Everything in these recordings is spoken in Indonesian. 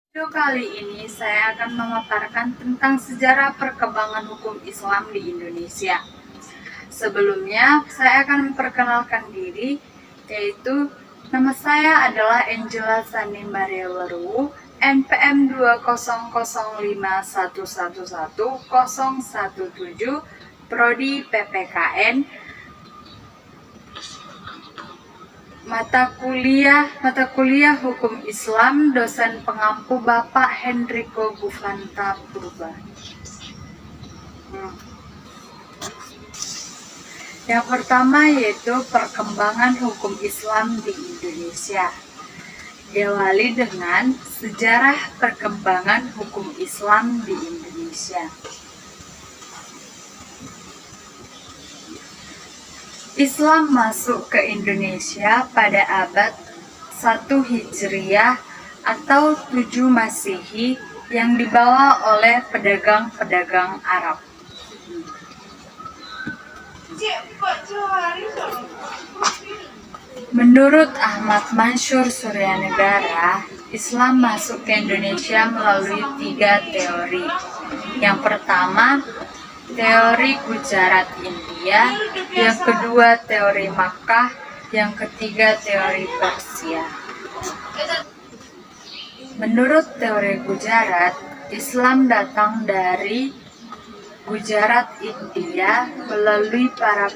Video kali ini saya akan memaparkan tentang sejarah perkembangan hukum Islam di Indonesia. Sebelumnya, saya akan memperkenalkan diri, yaitu nama saya adalah Angela Sani Maria Leru, NPM 20051111017, Prodi PPKN, mata kuliah Hukum Islam, dosen pengampu Bapak Hendriko Gufanta Purba. Yang pertama yaitu perkembangan hukum Islam di Indonesia. Diawali dengan sejarah perkembangan hukum Islam di Indonesia. Islam masuk ke Indonesia pada abad 1 Hijriah atau 7 Masehi yang dibawa oleh pedagang-pedagang Arab. Menurut Ahmad Mansur Suryanegara, Islam masuk ke Indonesia melalui 3 teori. Yang pertama, teori Gujarat India, yang kedua teori Makkah, yang ketiga teori Persia. Menurut teori Gujarat, Islam datang dari Gujarat India melalui para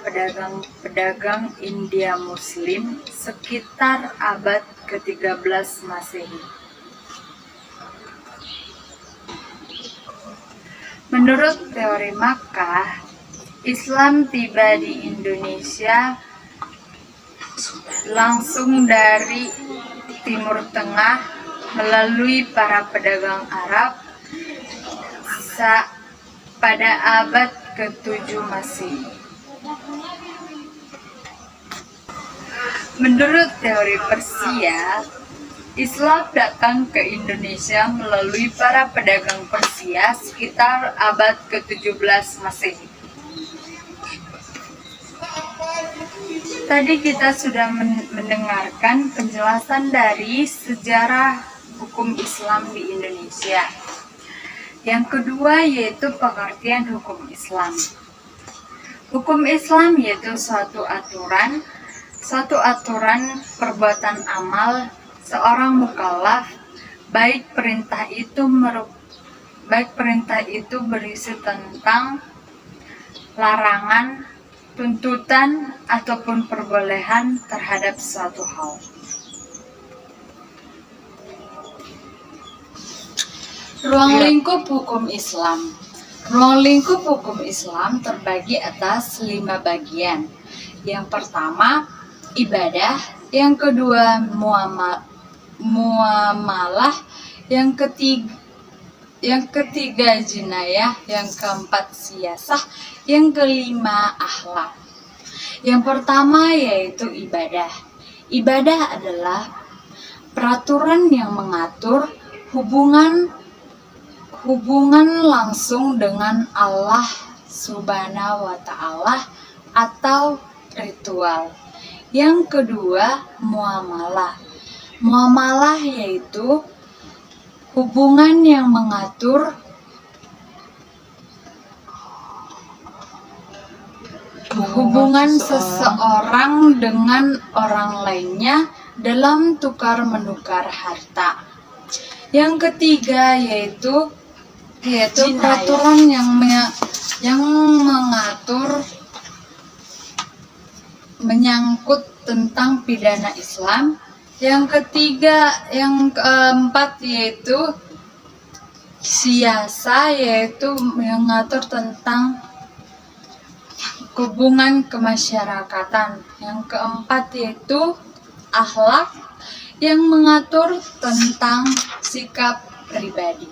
pedagang India Muslim sekitar abad ke-13 Masehi. Menurut teori Makkah, Islam tiba di Indonesia langsung dari Timur Tengah melalui para pedagang Arab pada abad ke-7 Masehi. Menurut teori Persia, Islam datang ke Indonesia melalui para pedagang Persia sekitar abad ke-17 Masehi. Tadi kita sudah mendengarkan penjelasan dari sejarah hukum Islam di Indonesia. Yang kedua yaitu pengertian hukum Islam. Hukum Islam yaitu suatu aturan perbuatan amal seorang mukallaf, baik perintah itu berisi tentang larangan, tuntutan, ataupun perbolehan terhadap suatu hal. Ruang lingkup hukum Islam. Ruang lingkup hukum Islam terbagi atas 5 bagian. Yang pertama, ibadah. Yang kedua, muamalah. Yang ketiga, jinayah. Yang keempat, siyasah. Yang kelima, akhlak. Yang pertama yaitu ibadah. Ibadah adalah peraturan yang mengatur hubungan langsung dengan Allah Subhanahu wa Ta'ala atau ritual. Yang kedua, muamalah. Muamalah yaitu hubungan yang mengatur hubungan seseorang dengan orang lainnya dalam tukar-menukar harta. Yang ketiga yaitu peraturan yang mengatur menyangkut tentang pidana Islam. Yang keempat yaitu siyasa, yaitu mengatur tentang hubungan kemasyarakatan. Yang keempat yaitu akhlak, yang mengatur tentang sikap pribadi.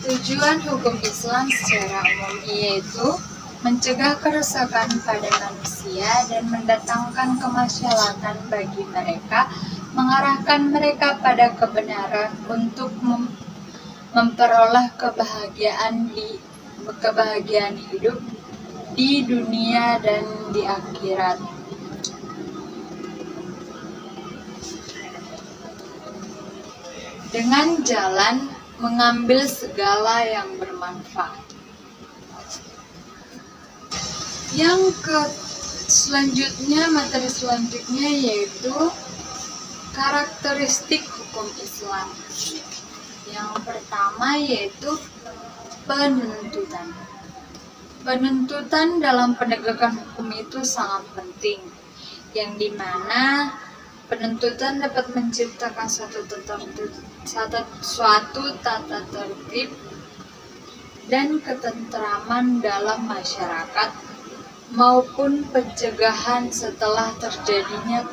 Tujuan hukum Islam secara umum yaitu mencegah kerusakan pada manusia dan mendatangkan kemaslahatan bagi mereka, mengarahkan mereka pada kebenaran untuk memperoleh kebahagiaan hidup di dunia dan di akhirat. dengan jalan mengambil segala yang bermanfaat. Materi selanjutnya yaitu karakteristik hukum Islam. Yang pertama yaitu penuntutan. Penuntutan dalam penegakan hukum itu sangat penting, yang dimana penuntutan dapat menciptakan suatu tata tertib dan ketentraman dalam masyarakat maupun pencegahan setelah terjadinya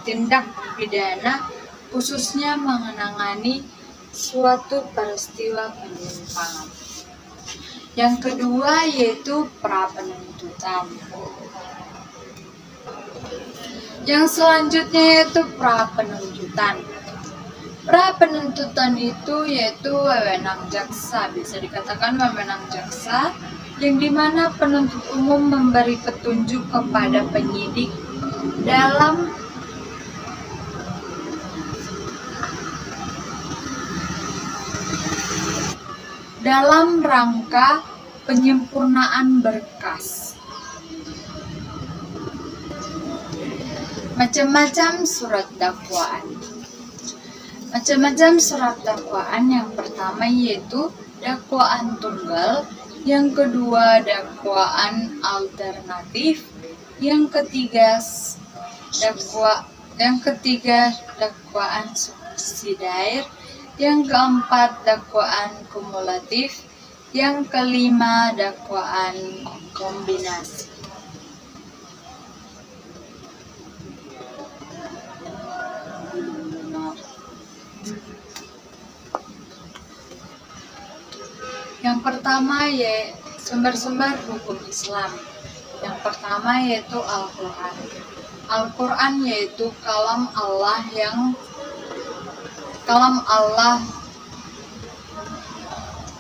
tindak pidana, khususnya mengenangani suatu peristiwa penyimpangan. Yang kedua yaitu pra-penuntutan. Yang selanjutnya yaitu pra-penuntutan. Pra-penuntutan itu yaitu wewenang jaksa, bisa dikatakan wewenang jaksa, yang dimana penuntut umum memberi petunjuk kepada penyidik dalam rangka penyempurnaan berkas. Macam-macam surat dakwaan. Macam-macam surat dakwaan, yang pertama yaitu dakwaan tunggal, yang kedua dakwaan alternatif, yang ketiga dakwaan subsidiar, yang keempat dakwaan kumulatif, yang kelima dakwaan kombinasi. Yang pertama yaitu sumber-sumber hukum Islam. Yang pertama yaitu Al-Quran. Al-Quran yaitu kalam Allah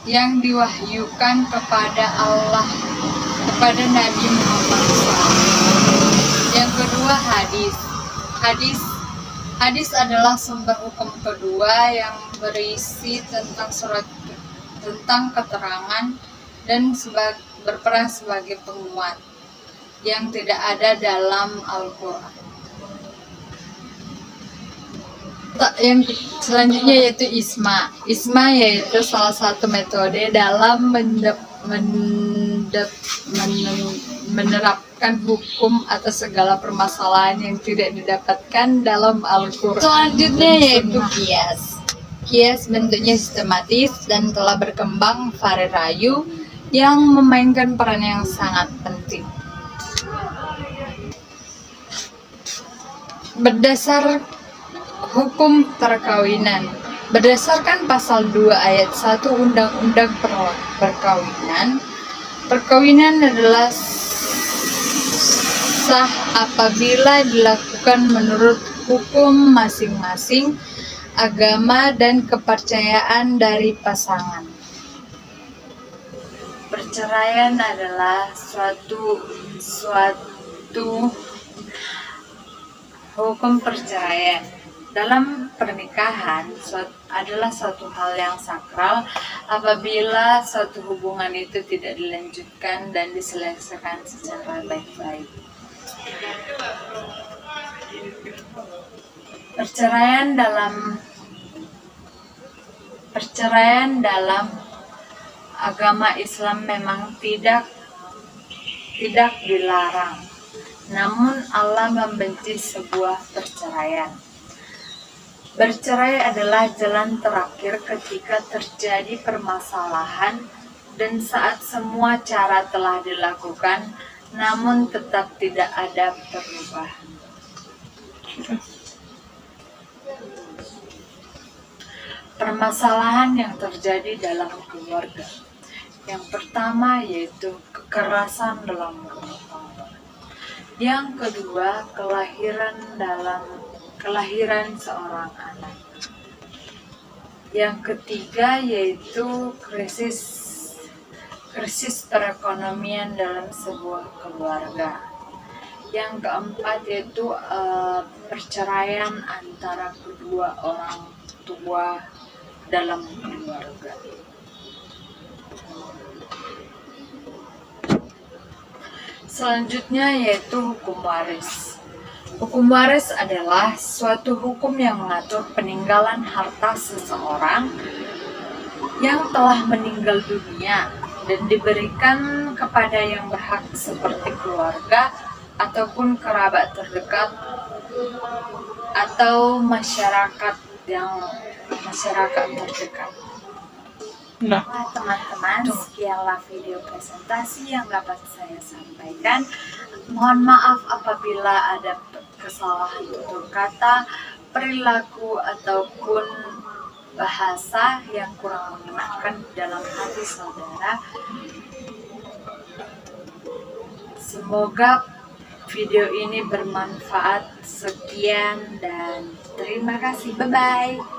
yang diwahyukan kepada Nabi Muhammad SAW. Yang kedua hadis adalah sumber hukum kedua yang berisi tentang keterangan dan berperan sebagai penguat yang tidak ada dalam Al-Quran. Yang selanjutnya yaitu Isma. Isma yaitu salah satu metode dalam menerapkan hukum atas segala permasalahan yang tidak didapatkan dalam Al-Quran. Selanjutnya yaitu Qiyas. Qiyas bentuknya sistematis dan telah berkembang vari rayu yang memainkan peran yang sangat penting. Berdasar hukum perkawinan. Berdasarkan pasal 2 ayat 1 Undang-Undang Perkawinan adalah sah apabila dilakukan menurut hukum masing-masing, agama dan kepercayaan dari pasangan. Perceraian adalah suatu hukum perceraian dalam pernikahan adalah suatu hal yang sakral apabila suatu hubungan itu tidak dilanjutkan dan diselesaikan secara baik-baik. Perceraian dalam agama Islam memang tidak dilarang, namun Allah membenci sebuah perceraian. Bercerai adalah jalan terakhir ketika terjadi permasalahan dan saat semua cara telah dilakukan, namun tetap tidak ada perubahan. Permasalahan yang terjadi dalam keluarga. Yang pertama yaitu kekerasan dalam rumah tangga. Yang kedua, kelahiran seorang anak. Yang ketiga yaitu krisis perekonomian dalam sebuah keluarga. Yang keempat yaitu perceraian antara kedua orang tua dalam keluarga. Selanjutnya yaitu hukum waris. Hukum waris adalah suatu hukum yang mengatur peninggalan harta seseorang yang telah meninggal dunia dan diberikan kepada yang berhak seperti keluarga ataupun kerabat terdekat atau masyarakat terdekat. Nah, teman-teman, sekianlah video presentasi yang dapat saya sampaikan. Mohon maaf apabila ada kesalahan tutur kata, perilaku, ataupun bahasa yang kurang mengenakan dalam hati saudara. Semoga video ini bermanfaat. Sekian dan terima kasih. Bye-bye.